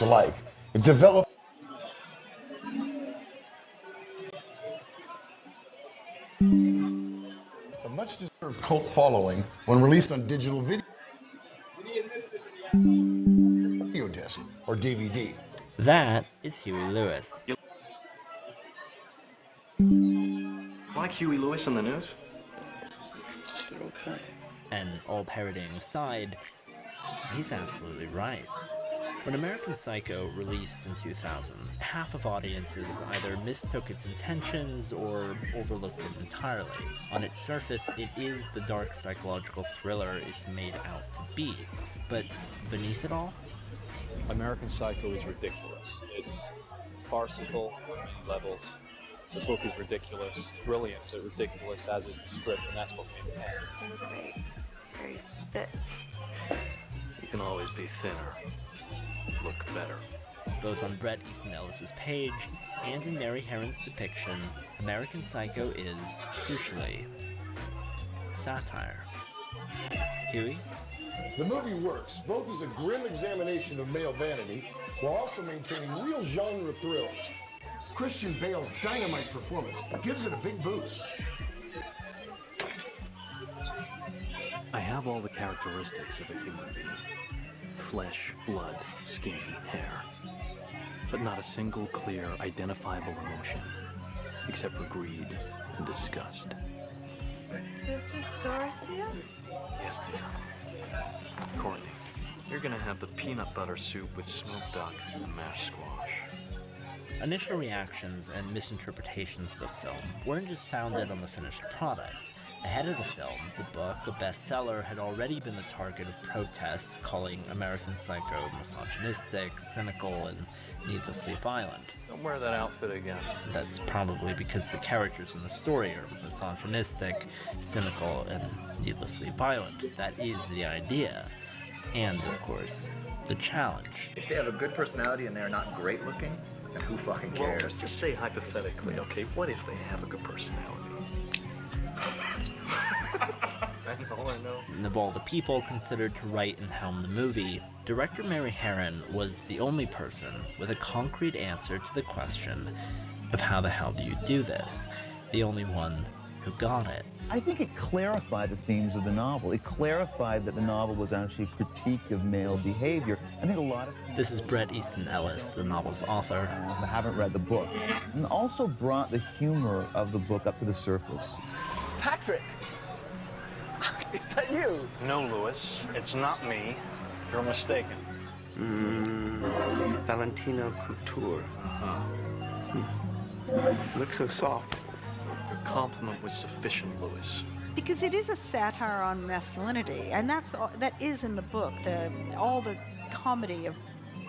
Alike. It developed a much deserved cult following when released on digital video disc or DVD. That is Huey Lewis. Like Huey Lewis in the news? Okay. And all parodying aside, he's absolutely right. When American Psycho released in 2000, half of audiences either mistook its intentions or overlooked it entirely. On its surface, it is the dark psychological thriller it's made out to be. But beneath it all? American Psycho is ridiculous. It's farcical on many levels. The book is ridiculous, brilliant, but ridiculous, as is the script, and that's what we intend. You look very, very fit. You can always be thinner. Look better. Both on Bret Easton Ellis's page and in Mary Herron's depiction, American Psycho is, crucially, satire. Huey? The movie works both as a grim examination of male vanity while also maintaining real genre thrills. Christian Bale's dynamite performance gives it a big boost. I have all the characteristics of a human being. Flesh, blood, skin, hair. But not a single clear, identifiable emotion, except for greed and disgust. This is Dorothy? Yes, dear. Courtney, you're gonna have the peanut butter soup with smoked duck and mashed squash. Initial reactions and misinterpretations of the film weren't just founded on the finished product. Ahead of the film, the book, a bestseller, had already been the target of protests calling American Psycho misogynistic, cynical, and needlessly violent. Don't wear that outfit again. That's probably because the characters in the story are misogynistic, cynical, and needlessly violent. That is the idea. And, of course, the challenge. If they have a good personality and they're not great looking, then who fucking Well, cares? let's just say hypothetically, okay? What if they have a good personality? That's all I know. And of all the people considered to write and helm the movie, director Mary Herron was the only person with a concrete answer to the question of how the hell do you do this? The only one who got it. I think it clarified the themes of the novel. It clarified that the novel was actually a critique of male behavior. I think a lot of people... This is Bret Easton Ellis, the novel's author. I haven't read the book. And also brought the humor of the book up to the surface. Patrick! Is that you? No, Lewis, it's not me. You're mistaken. Valentino Couture. You look so soft. Your compliment was sufficient, Louis. Because it is a satire on masculinity, and that is in the book. All the comedy of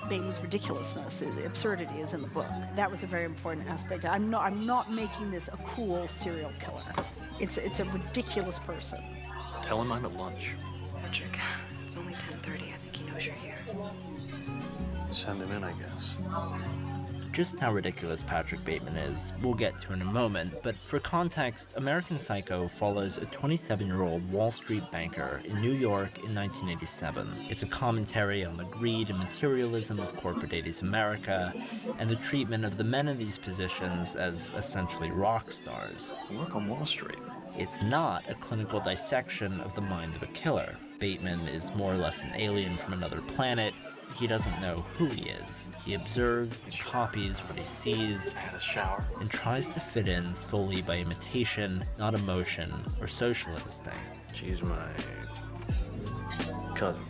Bateman's ridiculousness, absurdity is in the book. That was a very important aspect. I'm not making this a cool serial killer. It's a ridiculous person. Tell him I'm at lunch. Patrick, it's only 10:30. I think he knows you're here. Send him in, I guess. Just how ridiculous Patrick Bateman is, we'll get to in a moment, but for context, American Psycho follows a 27-year-old Wall Street banker in New York in 1987. It's a commentary on the greed and materialism of corporate 80s America, and the treatment of the men in these positions as essentially rock stars. You work on Wall Street. It's not a clinical dissection of the mind of a killer. Bateman is more or less an alien from another planet. He doesn't know who he is. He observes and copies what he sees Had a shower. and tries to fit in solely by imitation, not emotion or social instinct. She's my cousin.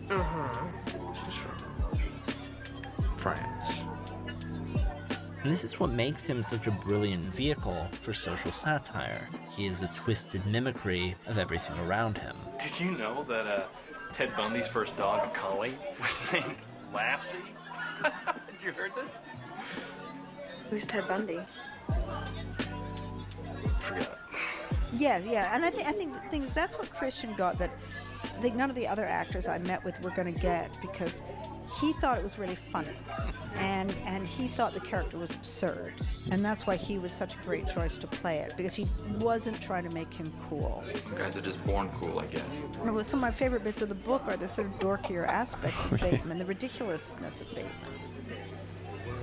She's from France. And this is what makes him such a brilliant vehicle for social satire. He is a twisted mimicry of everything around him. Did you know that Ted Bundy's first dog, a collie, was named Lassie? Did you heard this? Who's Ted Bundy? Forget it. Yeah, and I think the thing is, that's what Christian got that I think none of the other actors I met with were going to get, because he thought it was really funny, and he thought the character was absurd, and that's why he was such a great choice to play it, because he wasn't trying to make him cool. You guys are just born cool, I guess. And well, some of my favorite bits of the book are the sort of dorkier aspects of Bateman, the ridiculousness of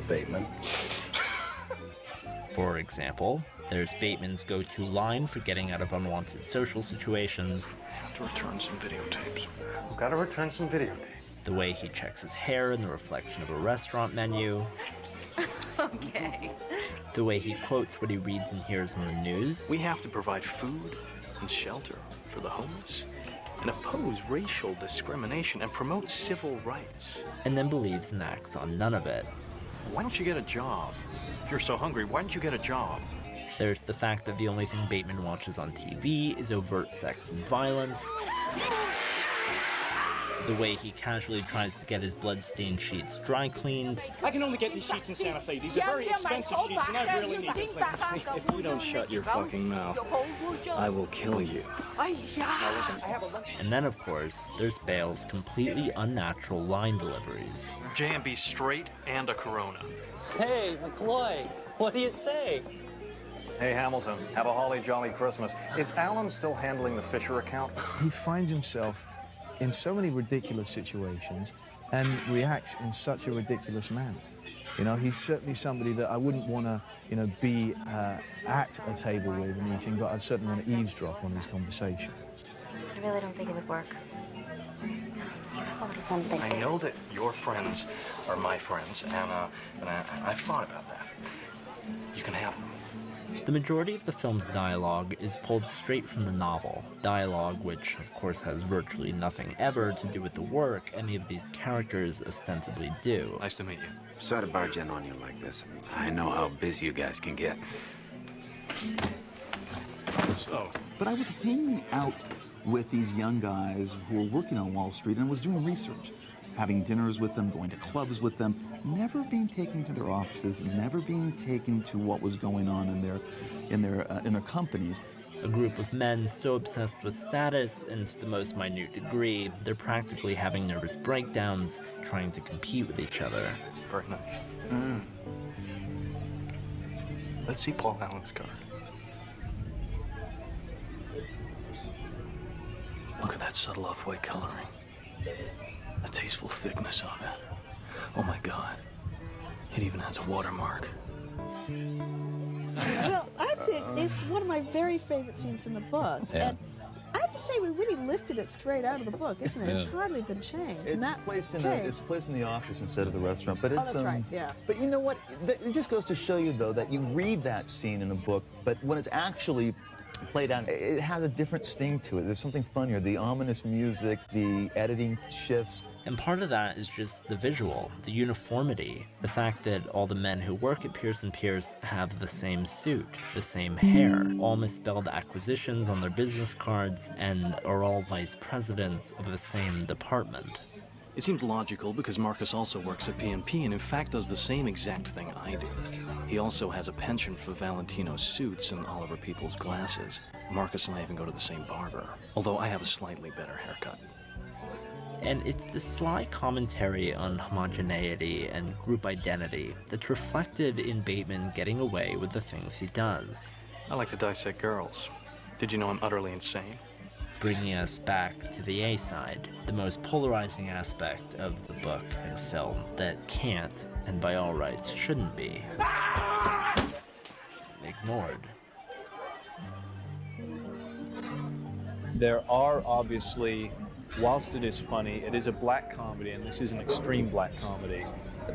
Bateman. For example, there's Bateman's go-to line for getting out of unwanted social situations, I have to return some videotapes. We've got to return some videotapes. the way he checks his hair in the reflection of a restaurant menu, Okay. the way he quotes what he reads and hears on the news, We have to provide food and shelter for the homeless and oppose racial discrimination and promote civil rights. and then believes and acts on none of it. Why don't you get a job? If you're so hungry, why don't you get a job? There's the fact that the only thing Bateman watches on TV is overt sex and violence, the way he casually tries to get his blood-stained sheets dry cleaned, I can only get these sheets in Santa Fe. These are very expensive sheets, and I really need to clean. If you don't shut your fucking mouth, I will kill you. Now listen, I have a lunch. and then of course, there's Bale's completely unnatural line deliveries. J&B straight and a Corona. Hey, McCloy, what do you say? Hey, Hamilton, have a holly jolly Christmas. Is Alan still handling the Fisher account? He finds himself in so many ridiculous situations and reacts in such a ridiculous manner. You know, he's certainly somebody that I wouldn't want to, be at a table with and eating, but I'd certainly want to eavesdrop on his conversation. I really don't think it would work. Oh, it's something. I know that your friends are my friends, and I've thought about that. You can have them. The majority of the film's dialogue is pulled straight from the novel, dialogue which of course has virtually nothing ever to do with the work any of these characters ostensibly do. Nice to meet you. Sorry to barge in on you like this. I know how busy you guys can get. So, But I was hanging out with these young guys who were working on Wall Street and was doing research, having dinners with them, going to clubs with them, never being taken to their offices, never being taken to what was going on in their companies. A group of men so obsessed with status, and to the most minute degree, they're practically having nervous breakdowns, trying to compete with each other. very nice. Let's see Paul Allen's card. Look at that subtle off-white coloring. The tasteful thickness of it. Oh my God. It even has a watermark. Well, I have to say, it's one of my very favorite scenes in the book. Yeah. And I have to say, we really lifted it straight out of the book, isn't it? It's hardly been changed. It's in that placed in case. it's placed in the office instead of the restaurant. But it's that's right, yeah. But you know what? It just goes to show you, though, that you read that scene in a book, but when it's actually played out. It has a different sting to it. There's something funnier. The ominous music, the editing shifts. And part of that is just the visual, the uniformity, the fact that all the men who work at Pierce & Pierce have the same suit, the same hair, all misspelled acquisitions on their business cards, and are all vice presidents of the same department. It seems logical because Marcus also works at P&P and in fact does the same exact thing I do. He also has a penchant for Valentino suits and Oliver Peoples glasses. Marcus and I even go to the same barber, although I have a slightly better haircut. And it's this sly commentary on homogeneity and group identity that's reflected in Bateman getting away with the things he does. I like to dissect girls. Did you know I'm utterly insane? Bringing us back to the A-side, the most polarizing aspect of the book and film that can't, and by all rights shouldn't be, ignored. There are obviously, whilst it is funny, it is a black comedy, and this is an extreme black comedy.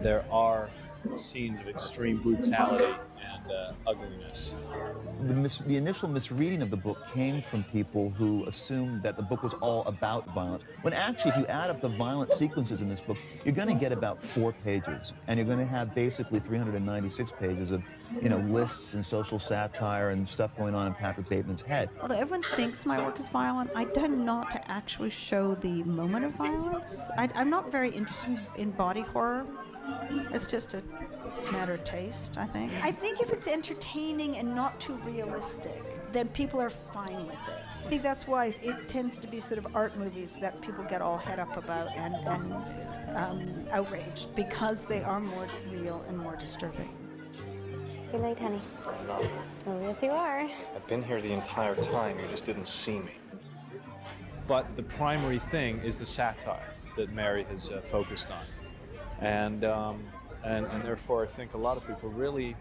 There are scenes of extreme brutality and ugliness. The initial misreading of the book came from people who assumed that the book was all about violence, when actually if you add up the violent sequences in this book, you're going to get about 4 pages, and you're going to have basically 396 pages of, lists and social satire and stuff going on in Patrick Bateman's head. Although everyone thinks my work is violent, I tend not to actually show the moment of violence. I'm not very interested in body horror. It's just a matter of taste, I think. I think if it's entertaining and not too realistic, then people are fine with it. I think that's why it tends to be sort of art movies that people get all head up about and outraged, because they are more real and more disturbing. You're late, honey. No. Oh, yes, you are. I've been here the entire time. You just didn't see me. But the primary thing is the satire that Mary has focused on. And therefore I think a lot of people really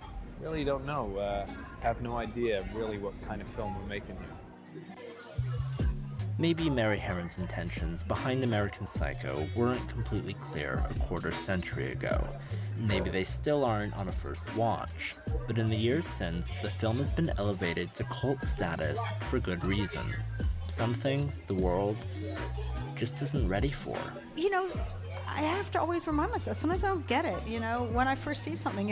don't know, have no idea really what kind of film we're making here. Maybe Mary Harron's intentions behind American Psycho weren't completely clear a quarter century ago. Maybe they still aren't on a first watch. But in the years since, the film has been elevated to cult status for good reason. Some things the world just isn't ready for. I have to always remind myself, sometimes I don't get it, when I first see something,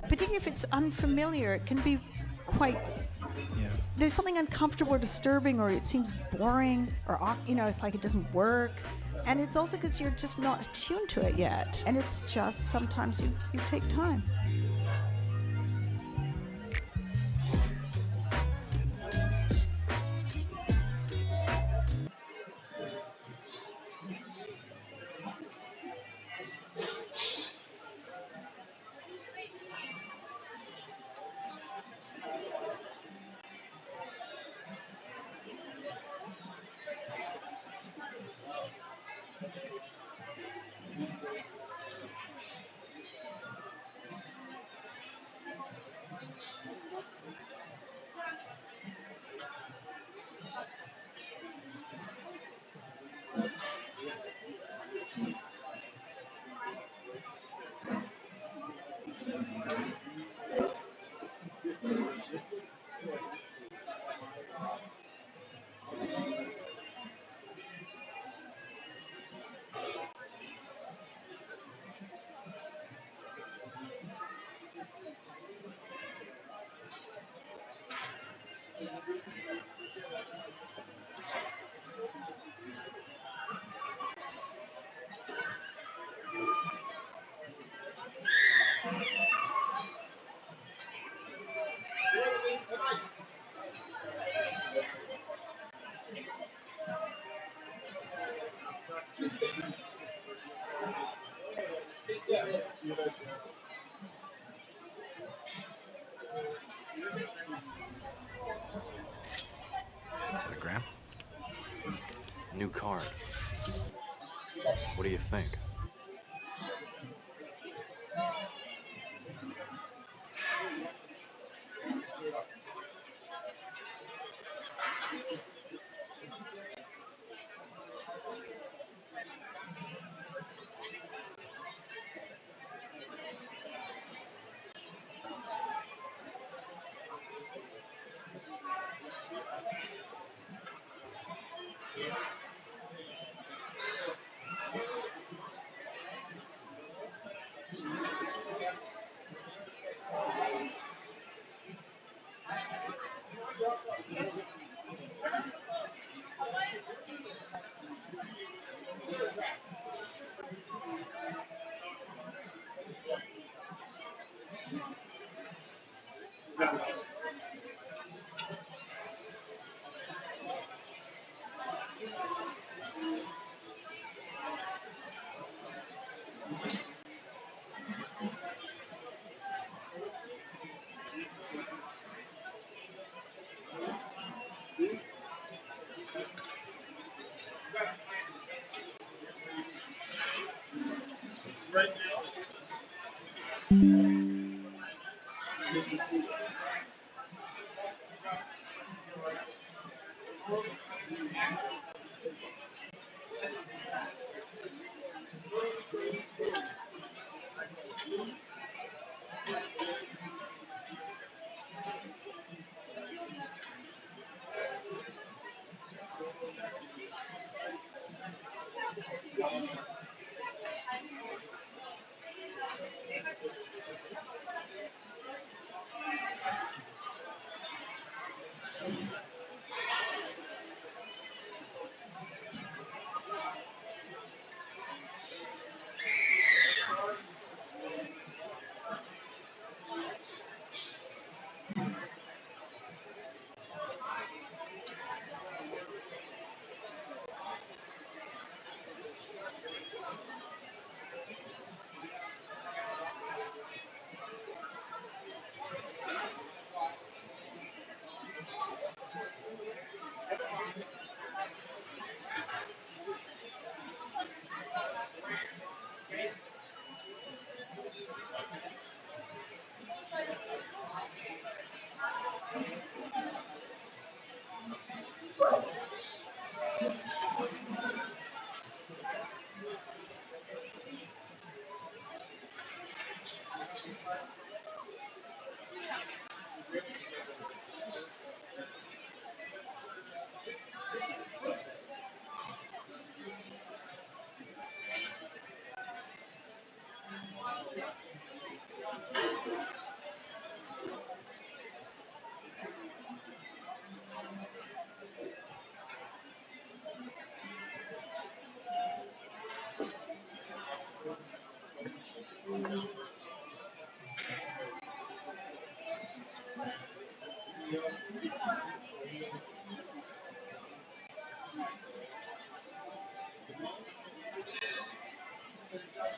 particularly if it's unfamiliar, it can be quite, there's something uncomfortable or disturbing, or it seems boring, or, it's like it doesn't work. And it's also because you're just not attuned to it yet. And it's just, sometimes you take time. Telegram? New card. What do you think?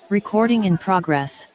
Recording in progress.